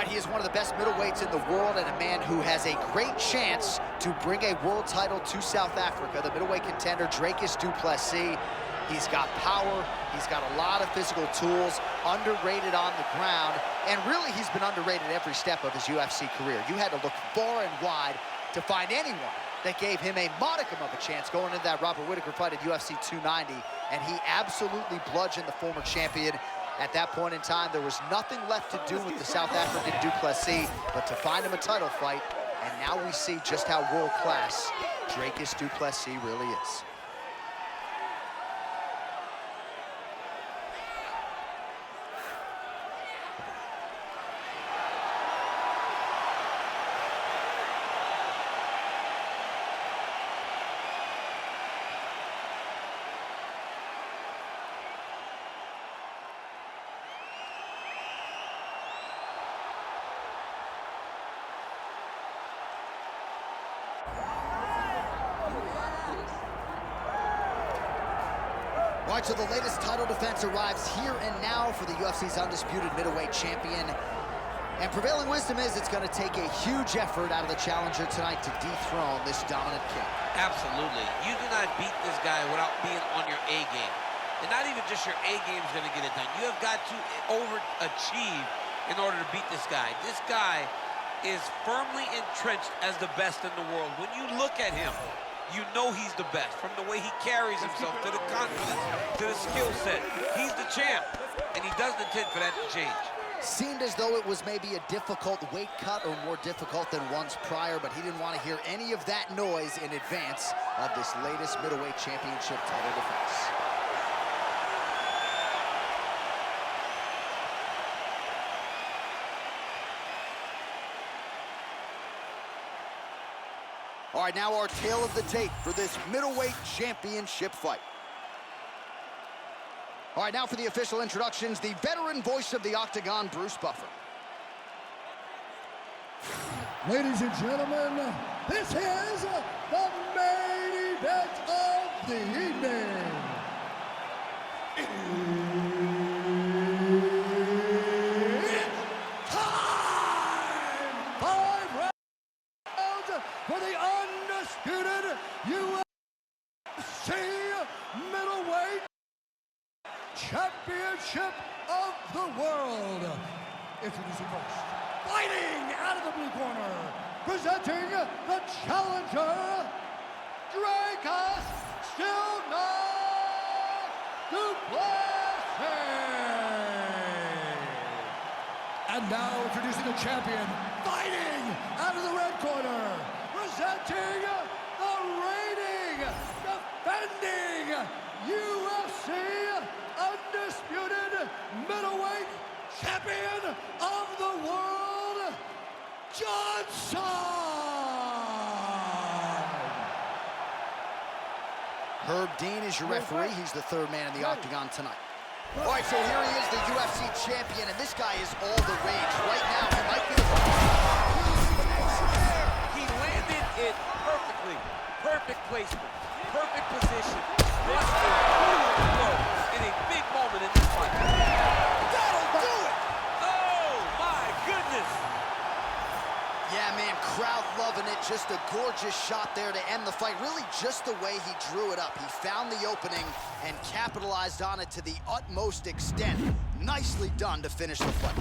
right, he is one of the best middleweights in the world and a man who has a great chance to bring a world title to South Africa. The middleweight contender, Dricus du Plessis. He's got power, he's got a lot of physical tools, underrated on the ground, and really he's been underrated every step of his UFC career. You had to look far and wide to find anyone that gave him a modicum of a chance going into that Robert Whittaker fight at UFC 290, and he absolutely bludgeoned the former champion. At that point in time, there was nothing left to do with the South African du Plessis but to find him a title fight, and now we see just how world-class Dricus du Plessis really is. All right, so the latest title defense arrives here and now for the UFC's undisputed middleweight champion. And prevailing wisdom is it's going to take a huge effort out of the challenger tonight to dethrone this dominant king. Absolutely. You do not beat this guy without being on your A game. And not even just your A game is going to get it done. You have got to overachieve in order to beat this guy. This guy is firmly entrenched as the best in the world. When you look at him, you know he's the best, from the way he carries himself, to the confidence, to the skill set. He's the champ, and he doesn't intend for that to change. Seemed as though it was maybe a difficult weight cut or more difficult than once prior, but he didn't want to hear any of that noise in advance of this latest middleweight championship title defense. All right, now our tale of the tape for this middleweight championship fight. All right, now for the official introductions, the veteran voice of the Octagon, Bruce Buffer. Ladies and gentlemen, this is the main event of the evening. It's time! 5 rounds for the undisputed UFC middleweight championship of the world. Introducing first, fighting out of the blue corner, presenting the challenger, Dricus du Plessis. And now introducing the champion, fighting out of the red corner, presenting the reigning, defending UFC undisputed middleweight champion of the world, Johnson! Herb Dean is your referee. He's the third man in the octagon tonight. All right, so here he is, the UFC champion, and this guy is all the rage. Right now, he might be the... He landed it perfectly. Perfect placement, perfect position. Just a beautiful blow in a big moment in this fight. That'll do it! Oh, my goodness! Yeah, man, crowd loving it. Just a gorgeous shot there to end the fight. Really just the way he drew it up. He found the opening and capitalized on it to the utmost extent. Nicely done to finish the fight.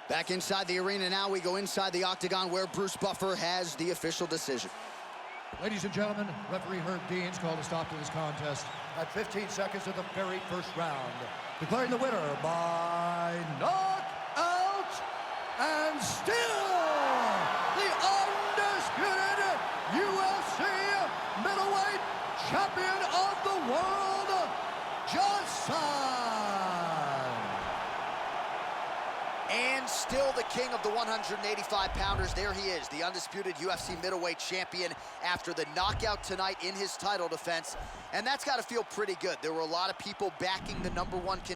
Back inside the arena now, we go inside the octagon where Bruce Buffer has the official decision. Ladies and gentlemen, referee Herb Dean's called a stop to this contest at 15 seconds of the very first round, declaring the winner by knockout and still the undisputed UFC middleweight champion of the world, Johnson. And still the king of the 185-pounders. There he is, the undisputed UFC middleweight champion after the knockout tonight in his title defense. And that's got to feel pretty good. There were a lot of people backing the #1 contender.